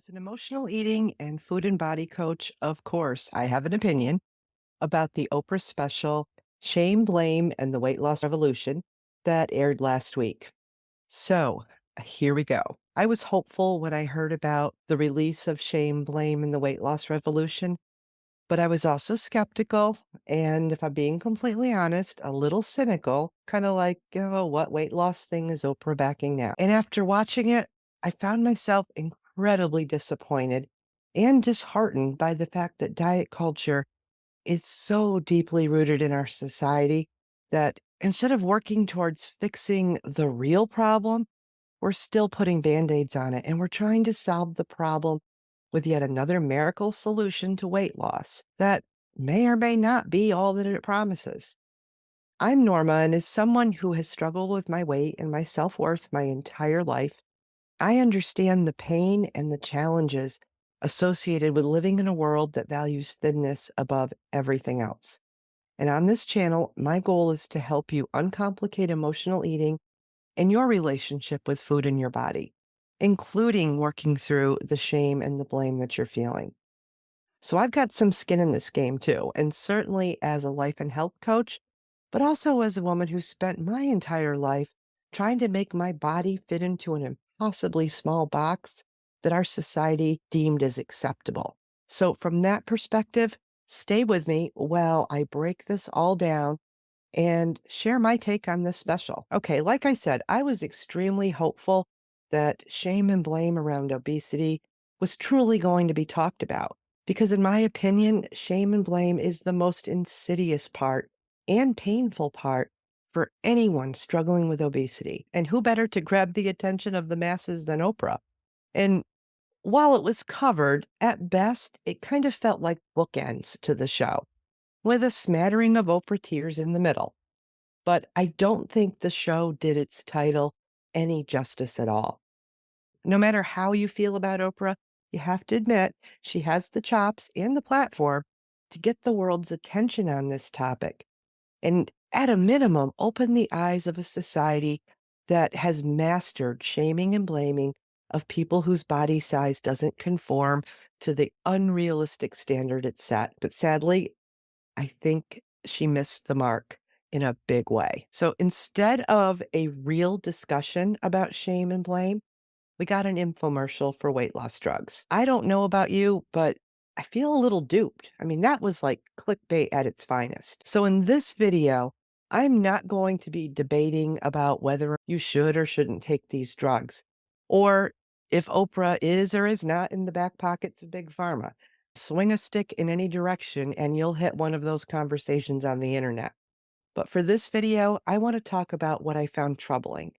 As an emotional eating and food and body coach, of course, I have an opinion about the Oprah special, Shame, Blame, and the Weight Loss Revolution, that aired last week. So here we go. I was hopeful when I heard about the release of Shame, Blame, and the Weight Loss Revolution, but I was also skeptical. And if I'm being completely honest, a little cynical, kind of like, oh, what weight loss thing is Oprah backing now? And after watching it, I found myself incredibly disappointed and disheartened by the fact that diet culture is so deeply rooted in our society that instead of working towards fixing the real problem, we're still putting band-aids on it, and we're trying to solve the problem with yet another miracle solution to weight loss that may or may not be all that it promises. I'm Norma, and as someone who has struggled with my weight and my self-worth my entire life, I understand the pain and the challenges associated with living in a world that values thinness above everything else. And on this channel, my goal is to help you uncomplicate emotional eating and your relationship with food in your body, including working through the shame and the blame that you're feeling. So I've got some skin in this game too, and certainly as a life and health coach, but also as a woman who spent my entire life trying to make my body fit into an impossibly small box that our society deemed as acceptable. So from that perspective, stay with me while I break this all down and share my take on this special. Okay, like I said, I was extremely hopeful that shame and blame around obesity was truly going to be talked about. Because, in my opinion, shame and blame is the most insidious part and painful part for anyone struggling with obesity. And who better to grab the attention of the masses than Oprah? And while it was covered, at best, it kind of felt like bookends to the show, with a smattering of Oprah tears in the middle. But I don't think the show did its title any justice at all. No matter how you feel about Oprah, you have to admit she has the chops and the platform to get the world's attention on this topic. And at a minimum, open the eyes of a society that has mastered shaming and blaming of people whose body size doesn't conform to the unrealistic standard it set. But sadly, I think she missed the mark in a big way. So instead of a real discussion about shame and blame, we got an infomercial for weight loss drugs. I don't know about you, but I feel a little duped. I mean, that was like clickbait at its finest. So in this video, I'm not going to be debating about whether you should or shouldn't take these drugs, or if Oprah is or is not in the back pockets of Big Pharma. Swing a stick in any direction and you'll hit one of those conversations on the internet. But for this video, I want to talk about what I found troubling.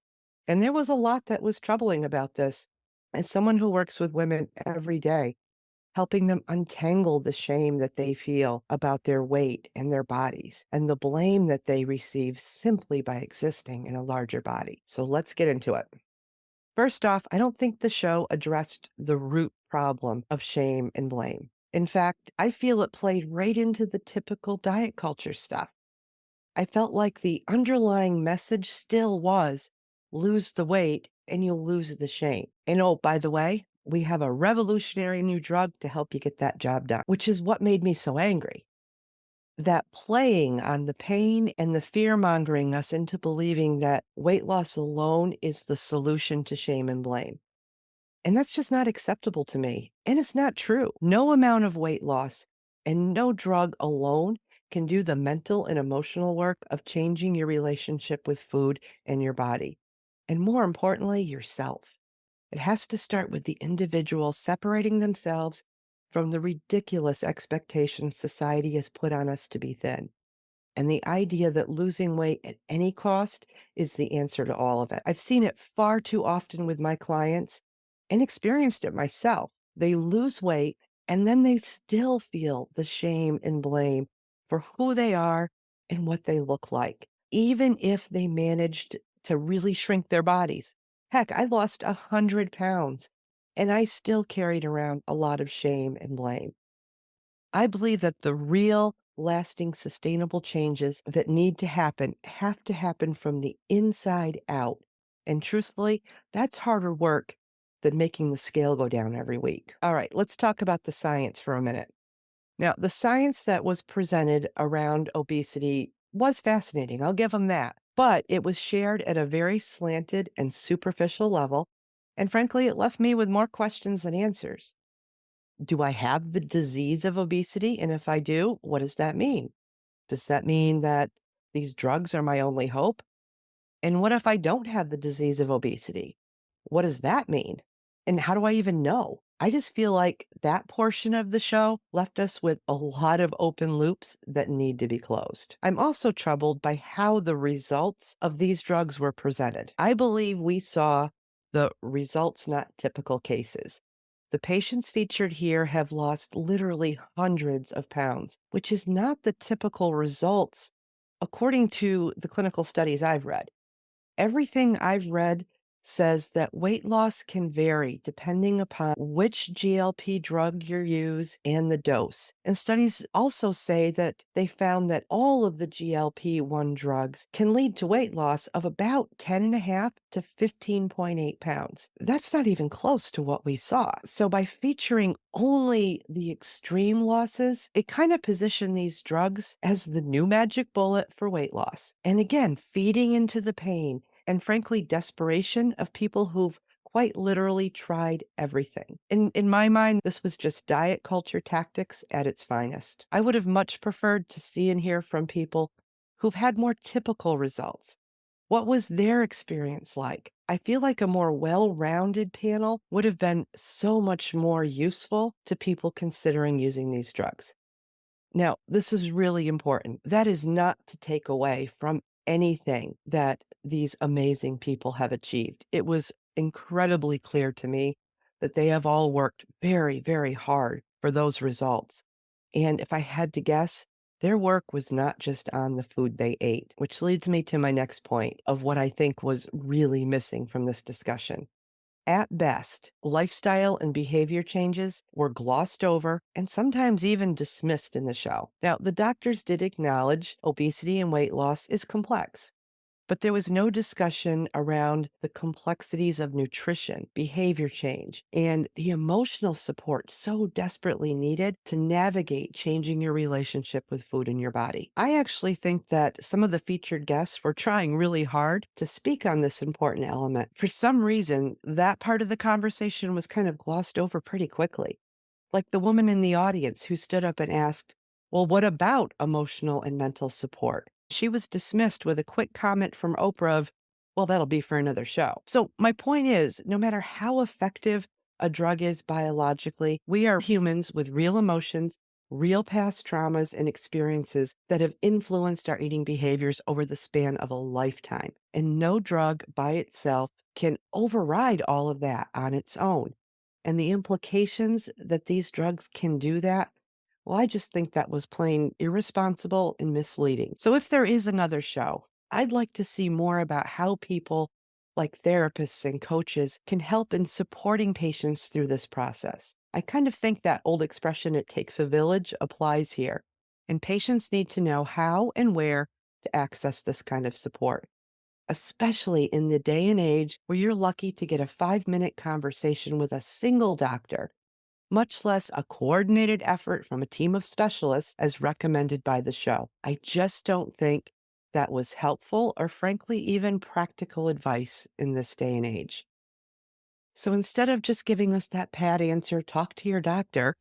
And there was a lot that was troubling about this. As someone who works with women every day, helping them untangle the shame that they feel about their weight and their bodies, and the blame that they receive simply by existing in a larger body. So let's get into it. First off, I don't think the show addressed the root problem of shame and blame. In fact, I feel it played right into the typical diet culture stuff. I felt like the underlying message still was lose the weight and you'll lose the shame. And oh, by the way, we have a revolutionary new drug to help you get that job done, which is what made me so angry. That playing on the pain and the fear mongering us into believing that weight loss alone is the solution to shame and blame. And that's just not acceptable to me. And it's not true. No amount of weight loss and no drug alone can do the mental and emotional work of changing your relationship with food and your body. And more importantly, yourself. It has to start with the individual separating themselves from the ridiculous expectations society has put on us to be thin. And the idea that losing weight at any cost is the answer to all of it. I've seen it far too often with my clients and experienced it myself. They lose weight and then they still feel the shame and blame for who they are and what they look like, even if they managed to really shrink their bodies. Heck, I lost 100 pounds and I still carried around a lot of shame and blame. I believe that the real, lasting, sustainable changes that need to happen have to happen from the inside out. And truthfully, that's harder work than making the scale go down every week. All right, let's talk about the science for a minute. Now, the science that was presented around obesity was fascinating. I'll give them that. But it was shared at a very slanted and superficial level. And frankly, it left me with more questions than answers. Do I have the disease of obesity? And if I do, what does that mean? Does that mean that these drugs are my only hope? And what if I don't have the disease of obesity? What does that mean? And how do I even know? I just feel like that portion of the show left us with a lot of open loops that need to be closed. I'm also troubled by how the results of these drugs were presented. I believe we saw the results, not typical cases. The patients featured here have lost literally hundreds of pounds, which is not the typical results according to the clinical studies I've read. Everything I've read says that weight loss can vary depending upon which GLP drug you use and the dose. And studies also say that they found that all of the GLP-1 drugs can lead to weight loss of about 10.5 to 15.8 pounds. That's not even close to what we saw. So by featuring only the extreme losses, it kind of positioned these drugs as the new magic bullet for weight loss. And again, feeding into the pain and frankly, desperation of people who've quite literally tried everything. In my mind, this was just diet culture tactics at its finest. I would have much preferred to see and hear from people who've had more typical results. What was their experience like? I feel like a more well rounded panel would have been so much more useful to people considering using these drugs. Now, this is really important. That is not to take away from anything that these amazing people have achieved. It was incredibly clear to me that they have all worked very, very hard for those results. And if I had to guess, their work was not just on the food they ate, which leads me to my next point of what I think was really missing from this discussion. At best, lifestyle and behavior changes were glossed over and sometimes even dismissed in the show. Now, the doctors did acknowledge obesity and weight loss is complex, but there was no discussion around the complexities of nutrition, behavior change, and the emotional support so desperately needed to navigate changing your relationship with food in your body. I actually think that some of the featured guests were trying really hard to speak on this important element. For some reason, that part of the conversation was kind of glossed over pretty quickly. Like the woman in the audience who stood up and asked, well, what about emotional and mental support? She was dismissed with a quick comment from Oprah of, well, that'll be for another show. So, my point is no matter how effective a drug is biologically, we are humans with real emotions, real past traumas, and experiences that have influenced our eating behaviors over the span of a lifetime. And no drug by itself can override all of that on its own. And the implications that these drugs can do that, well, I just think that was plain irresponsible and misleading. So if there is another show, I'd like to see more about how people like therapists and coaches can help in supporting patients through this process. I kind of think that old expression, it takes a village, applies here. And patients need to know how and where to access this kind of support, especially in the day and age where you're lucky to get a 5-minute conversation with a single doctor, much less a coordinated effort from a team of specialists as recommended by the show. I just don't think that was helpful or, frankly, even practical advice in this day and age. So instead of just giving us that pat answer, talk to your doctor,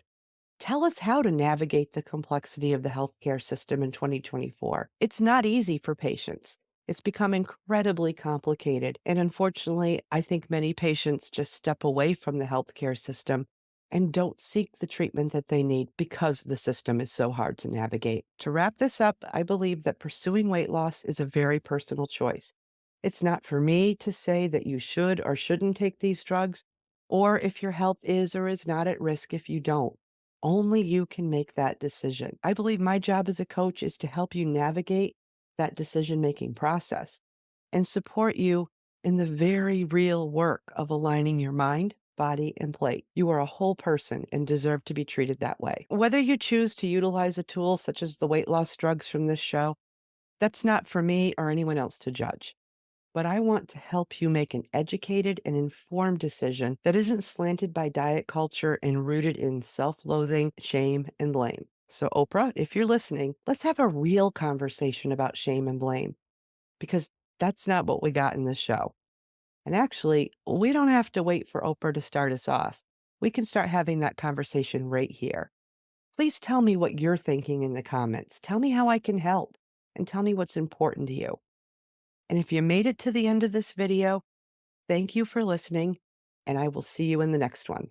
tell us how to navigate the complexity of the healthcare system in 2024. It's not easy for patients. It's become incredibly complicated. And unfortunately, I think many patients just step away from the healthcare system and don't seek the treatment that they need because the system is so hard to navigate. To wrap this up, I believe that pursuing weight loss is a very personal choice. It's not for me to say that you should or shouldn't take these drugs, or if your health is or is not at risk if you don't. Only you can make that decision. I believe my job as a coach is to help you navigate that decision making process and support you in the very real work of aligning your mind, body, and plate. You are a whole person and deserve to be treated that way. Whether you choose to utilize a tool such as the weight loss drugs from this show, that's not for me or anyone else to judge. but I want to help you make an educated and informed decision that isn't slanted by diet culture and rooted in self loathing, shame, and blame. So, Oprah, if you're listening, let's have a real conversation about shame and blame because that's not what we got in this show. And actually, we don't have to wait for Oprah to start us off. We can start having that conversation right here. Please tell me what you're thinking in the comments. Tell me how I can help and tell me what's important to you. And if you made it to the end of this video, thank you for listening, and I will see you in the next one.